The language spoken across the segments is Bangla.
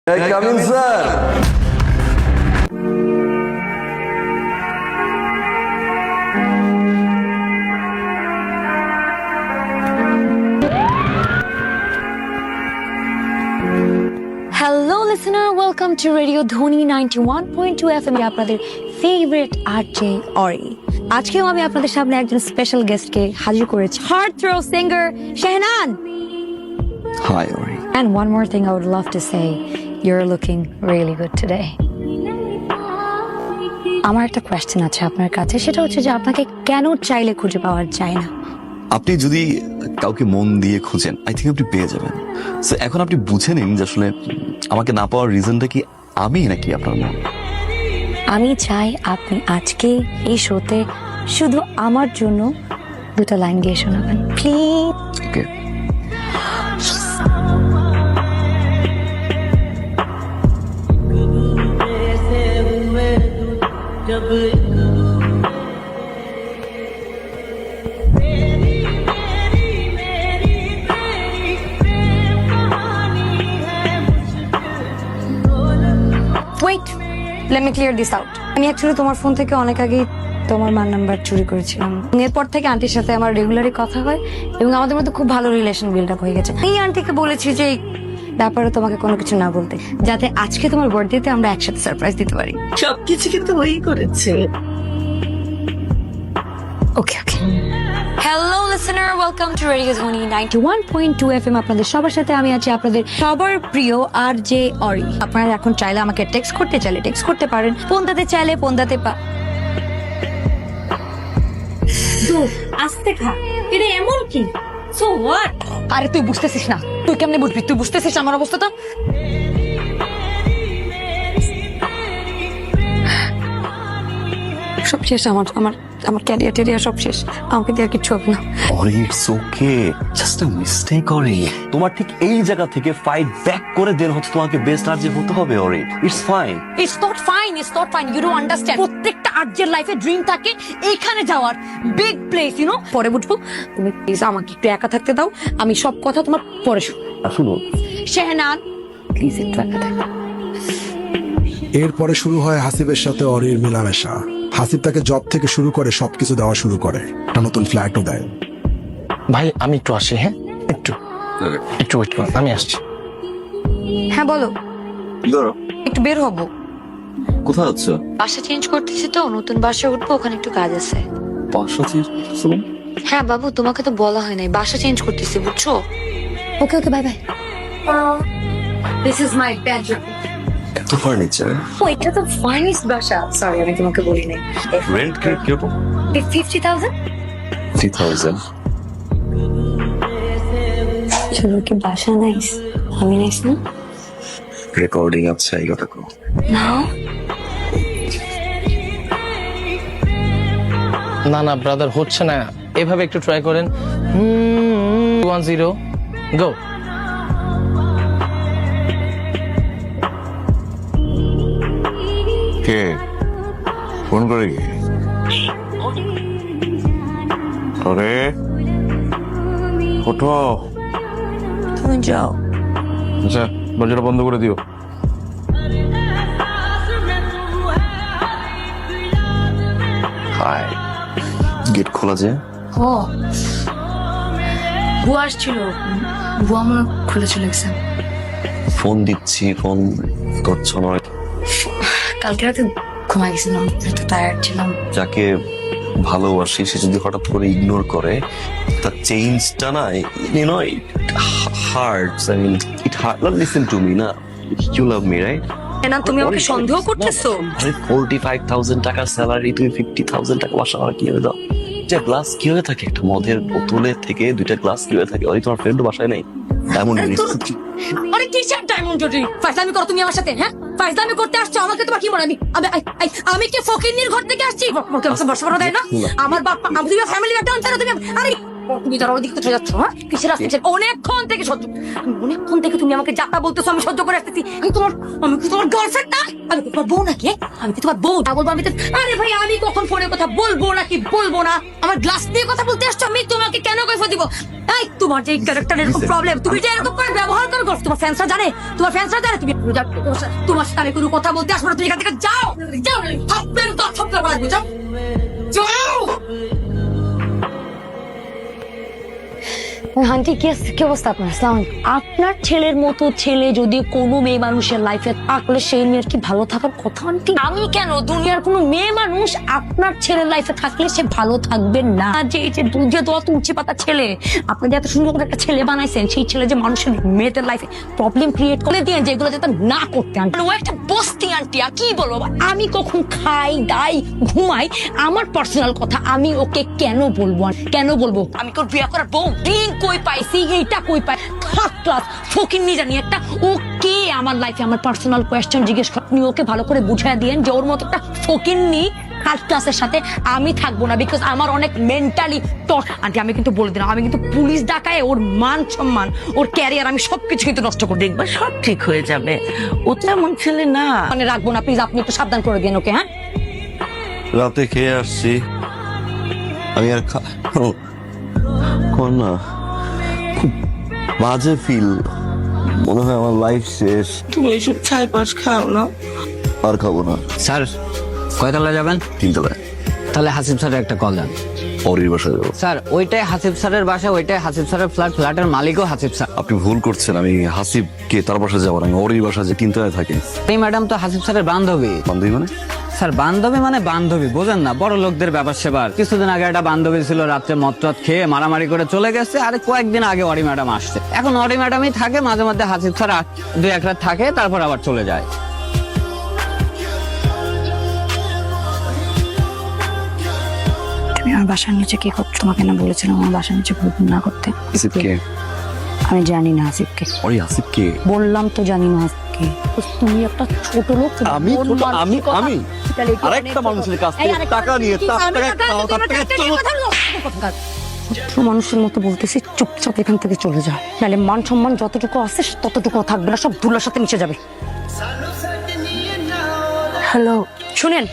Come in, sir. Hello listener, welcome to radio Dhwani 91.2 FM আপনাদের ফেভারিট আরজে অরি। আজকেও আমি আপনাদের সামনে একজন স্পেশাল গেস্টকে হাজির করেছি, heart throb singer Shehnan. Hi, Ori. And one more thing I would love to say, you're looking really good today. আমার একটা কোয়েশ্চেন আছে আপনার কাছে, সেটা হচ্ছে যে আপনাকে কেন চাইলে খুঁজে পাওয়া যায় না? আপনি যদি কাউকে মন দিয়ে খুঁজেন, আই থিঙ্ক আপনি পেয়ে যাবেন। So, এখন আপনি বুঝে নিন যে আসলে আমাকে না পাওয়ার রিজনটা কি আমি নাকি আপনার মন। আমি চাই আপনি আজকে এই শোতে শুধু আমার জন্য দুটো লাইন গিয়ে শোনাবেন please. Okay. Wait, let me clear this out. আমি অ্যাকচুয়ালি তোমার ফোন থেকে অনেক আগেই তোমার মার নাম্বার চুরি করেছিলাম। এরপর থেকে আন্টির সাথে আমার রেগুলারই কথা হয় এবং আমাদের মধ্যে খুব ভালো রিলেশন বিল্ড আপ হয়ে গেছে। এই আন্টিকে বলেছি যে এই ব্যাপারে তোমাকে কোনো কিছু না বলতে, যাতে আজকে তোমার বার্থডেতে আমরা একসাথে সারপ্রাইজ দিতে পারি। সবকিছু কিন্তু ওই করেছে। Okay okay. Hello listener, welcome to radio Dhwani 91.2 FM আপনাদের সবার সাথে আমি আছি, আপনাদের সবার প্রিয় আরজে অরি। আপনারা এখন চাইলে আমাকে টেক্সট করতে চাইলে টেক্সট করতে পারেন, ফোনটাতে চাইলে ফোনটাতে আস্তে খা, এটা এমন কি? So what? আরে তুই বুঝতেছিস না, তুই কেমনে বুঝবি? তুই বুঝতেছিস আমার অবস্থাটা? সব শেষ, আমার আমার আমার ক্যারিয়ার টেরিয়ার সব শেষ, আমাকে দিয়ে আর কিচ্ছু হবে না। Ori, it's okay. Just a mistake, Ori. তোমার ঠিক এই জায়গা থেকে ফাইট ব্যাক করে দেন হচ্ছে তোমাকে বেস্ট আরজে হতে হবে, Ori. It's fine. It's not fine, it's not fine. You don't understand. প্রত্যেকটা আর্জের লাইফে ড্রিম থাকে এইখানে যাওয়ার, বিগ প্লেস, ইউ নো। পরে বুঝবো, তুমি প্লিজ আমাকে একটু একা থাকতে দাও, আমি সব কথা তোমার পরে শুনো। শেহনান প্লিজ একটু একা থাকো। এরপরে শুরু হয় হাসিবের সাথে অরির মেলামেশা। হাসিব তাকে জব থেকে শুরু করে সবকিছু দেওয়া শুরু করে, একটা নতুন ফ্ল্যাটও দেয়। ভাই আমি একটু আসি, হ্যাঁ একটু একটু ওয়েট করুন, আমি আসছি। হ্যাঁ বলো। কি করো? একটু বের হবো, কোথায় আছো? বাসা চেঞ্জ করতেছি তো, নতুন বাসায় উঠবো, ওখানে একটু কাজ আছে। বাসা চেঞ্জ করছো? হ্যাঁ বাবু, তোমাকে তো বলা হয় নাই, বাসা চেঞ্জ করতেছি বুঝছো। Okay okay, bye bye. This is my bedroom. এত ফার্নিচার? ও এটা তো ফার্নিশড বাসা, সরি আমি তোমাকে বলি নাই। রেন্ট কিরকম? 50,000। 3,000। চলো কি বাসা নাইস, আমি নাইস না? রেকর্ডিং আছে, এই কথা কো। নাও না না ব্রাদার, হচ্ছে না, এভাবে একটু ট্রাই করেন। 10 গো। কে ফোন করে কি? আরে ওঠো। তুমি যাও। আচ্ছা দরজাটা বন্ধ করে দিও। হাই, গেট খোলা যে? ও বুয়া আসছিল, বুয়া মনে হয় খুলে চলে গেছে। ফোন দিচ্ছি, ফোন করছো না। কালকে রাতে ঘুমাই গেছিলাম, একটু টায়ার্ড ছিলাম। যাকে ভালোবাসি সে যদি হঠাৎ করে ইগনোর করে, তার চেঞ্জটা না, you know, it hurts. I mean it hurt. Listen to me না, ইউ লাভ মি রাইট? না তুমি আমাকে সন্দেহ করতেছো? আরে 45,000 টাকা স্যালারি, তুমি 50,000 টাকা বাসা ভাড়া কিভাবে দাও? যে গ্লাস কিভাবে থাকে, একটা মদের বোতলের থেকে দুইটা গ্লাস কিভাবে থাকে? ওই তোমার ফ্রেন্ডও বাসায় নেই? ডায়মন্ড আরে কিসের ডায়মন্ড জুয়েলারি? ফাইজলামি করো তুমি আমার সাথে, হ্যাঁ? ফাইজলামি করতে আসছো, আমাকে তোমার কি মনে হয় আমি কি ফকিন্নির ঘর থেকে আসছি? আমাকে বাসা ভাড়া দেয় না আমার বাপ? আমি তুমি ফ্যামিলি ব্যাকগ্রাউন্ড ছাড়া তুমি, আরে তুমি তার ওদিকে তো চলে যাচ্ছ, হ্যাঁ? কিসের আসছে? অনেকক্ষণ থেকে সহ্য, অনেকক্ষণ থেকে তুমি আমাকে যাতা বলতেছো, আমি সহ্য করে আসতেছি। আমি কি তোমার গার্লফ্রেন্ড না? আমি কি তোমার বউ নাকি? আমি কি তোমার বউ না? বলবো আমি তো, আরে ভাই আমি কখন ফোনের কথা বলবো নাকি বলবো না? আমার গ্লাস দিয়ে কথা বলতে আসছো, আমি তোমাকে কেন কৈফিয়ত দিব? এই তোমার যে ক্যারেক্টার এরকম প্রবলেম, তুমি যে এরকম করে ব্যবহার করো, তোমার ফ্যান্সরা জানে, তোমার ফ্যান্সরা জানে তুমি তোমার সাথে কোনো কথা বলতে আসবে না, তুমি এখান থেকে যাও, যাও, থাকবেন তো থাকতে পারবে, যাও, যাও। আন্টি কি অবস্থা আপনার? আসসালামু আলাইকুম। আপনার ছেলের মতো ছেলে যদি কোনো মেয়ে মানুষের লাইফে থাকলে সেই মেয়ের কি ভালো থাকার কথা আন্টি? আমি কেন, দুনিয়ার কোনো মেয়ে মানুষ আপনার ছেলের লাইফে থাকলে সে ভালো থাকবে না। যে এই যে দুধে দোয়া তুলছে পাতা ছেলে, আপনি যে এত সুন্দর করে একটা ছেলে বানাইছেন, সেই ছেলে যে মানুষের মেয়েদের লাইফে প্রবলেম ক্রিয়েট করে দিয়ে যেগুলো যাতে না করতে আন্টি। ও একটা বস্তি আন্টি, আর কি বলবো, আমি কখন খাই দাই ঘুমাই আমার পার্সোনাল কথা আমি ওকে কেন বলবো? কেন বলবো? আমি তোর বিয়ে করার বউ কই পাইছি, এইটা কই পাই, থার্ড ক্লাস ফকিন্নি জানি একটা। ওকে আমার লাইফে আমার পার্সোনাল কোয়েশ্চেন জিজ্ঞেস আপনি ওকে ভালো করে বুঝায় দিয়েন যে ওর মতো একটা ফকিন্নি থার্ড ক্লাসের সাথে আমি থাকবো না, বিকজ আমার অনেক মেন্টালি টর্চ। আন্টি আমি কিন্তু বলে দিলাম, আমি কিন্তু পুলিশ ডাকায় ওর মান সম্মান, ওর ক্যারিয়ার আমি সবকিছু কিন্তু নষ্ট করে দেখবো। সব ঠিক হয়ে যাবে, ও তো এমন ছেলে না। মানে রাখবো না প্লিজ, আপনি একটু সাবধান করে দিন ওকে। হ্যাঁ, রাতে খেয়ে আসছি আমি, আর না খুব বাজে ফিল, মনে হয় আমার লাইফ শেষ। তুমি এইসব ছাই পাশ খাও না। আর খাবো না। স্যার কয়তলা যাবেন? 3 তলায়। তাহলে হাসিব স্যারের একটা কল দেন। অরির বাসায় যাবো। স্যার ওইটাই হাসিব স্যারের বাসা, ওইটাই হাসিব স্যারের ফ্ল্যাট, ফ্ল্যাটের মালিকও হাসিব স্যার। আপনি ভুল করছেন, আমি হাসিবকে তার বাসায় যাবো না, আমি অরির বাসায় যে 3 তলায় থাকে। এই ম্যাডাম তো হাসিব স্যারের বান্ধবী। বান্ধবী মানে? স্যার বান্ধবী মানে বান্ধবী, বোঝেন না? বড় লোকদের ব্যাপার সেবার। কিছুদিন আগে একটা বান্ধবী ছিল, রাত্রে মদ খেয়ে মারামারি করে চলে গেছে, আর কয়েকদিন আগে অরি ম্যাডাম আসছে। এখন অরি ম্যাডামই থাকে, মাঝে মধ্যে হাসিব স্যার 2-1 রাত থাকে, তারপর আবার চলে যায়। তুমি আমার বাসার নিচে কি করছো? তোমাকে না বলেছিলাম আমার বাসার নিচে ভুল না করতে। হাসিবকে? আমি জানি না হাসিবকে। অরি হাসিবকে? বললাম তো জানি না হাসিবকে। তুমি একটা ছোট লোক, তুমি আমি মন ছোট? মানসিকতা- আমি তাহলে কি আরেকটা অনেক মানুষের কাছ এই থেকে আরেকটা টাকা নিয়ে কি- তার আমি থেকে টাকা নিয়ে তার থেকে টাকা নিয়ে কথা বলো। ছোট মানুষের মতো বলতেছি, চুপচাপ এখান থেকে চলে যাও, নাহলে মান সম্মান যতটুকু আছে ততটুকু থাকবে না, সব ধুলার সাথে মিশে যাবে। হ্যালো, শুনেন,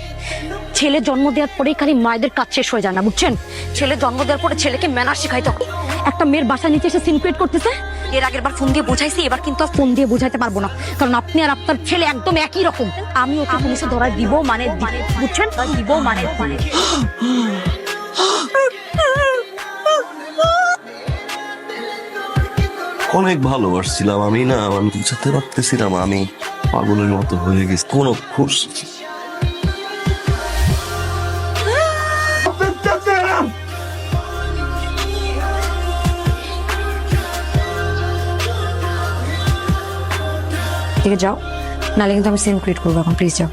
ছেলে জন্ম দেওয়ার পরেই খালি মায়েদের কাজ শেষ হয়ে যায় না, বুঝছেন? ছেলে জন্ম দেওয়ার পরে ছেলেকে ম্যানার শিখাইতে হবে। একটা মেয়ের বাসার নিচে এসে সিন ক্রিয়েট করতেছে, এর আগের বার ফোন দিয়ে বোঝাইছি, এবার কিন্তু আর ফোন দিয়ে বোঝাইতে পারবো না, কারণ আপনি আর আপনার ছেলে একদম একই রকম। আমি ওকে পুলিশে ধরায় দিব, মানে বুঝছেন, দিব মানে। অনেক ভালোবাসছিলাম আমি, না আমি বুঝাতে পারতেছিলাম, আমি পাগলের মতো হয়ে গেছি। কোন খুশ থেকে যাও, নাহলে কিন্তু আমি সিন ক্রিয়েট করবো। এখন প্লিজ যাও।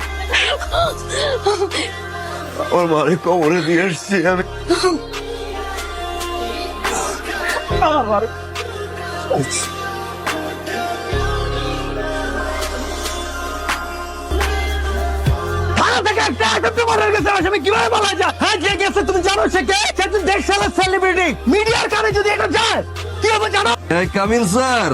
আমার মারে কবরে দিয়ে আসছি আমি। কামিল স্যার,